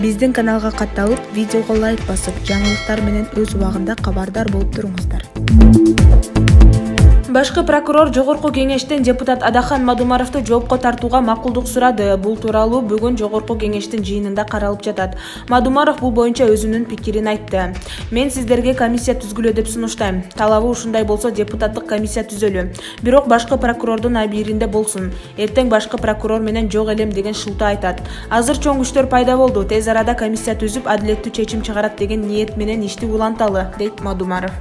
Биздин каналга катталып, видеого лайк басып, жаңылыктар менен өз убагында кабардар болуп туруңуздар. Башкы прокурор Жогорку кеңештен депутат Адахан Мадумаровду жоопко тартууга макулдук сурады. Бул тууралуу бүгүн Жогорку кеңештин жыйынында каралып жатат. Мадумаров бул боюнча өзүнүн пикирин айтты. Мен сиздерге комиссия түзгүлө деп сунуштайм. Талабы ушундай болсо депутаттык комиссия түзөлү. Бирок башкы прокурордун абийиринде болсун. Эртең башкы прокурор менен жок элем деген шылтоо айтат. Азыр чоң күчтөр пайда болду. Тез арада комиссия түзүп, адилеттүү чечим чыгарат деген ниет менен ишти уланталы, дейт Мадумаров.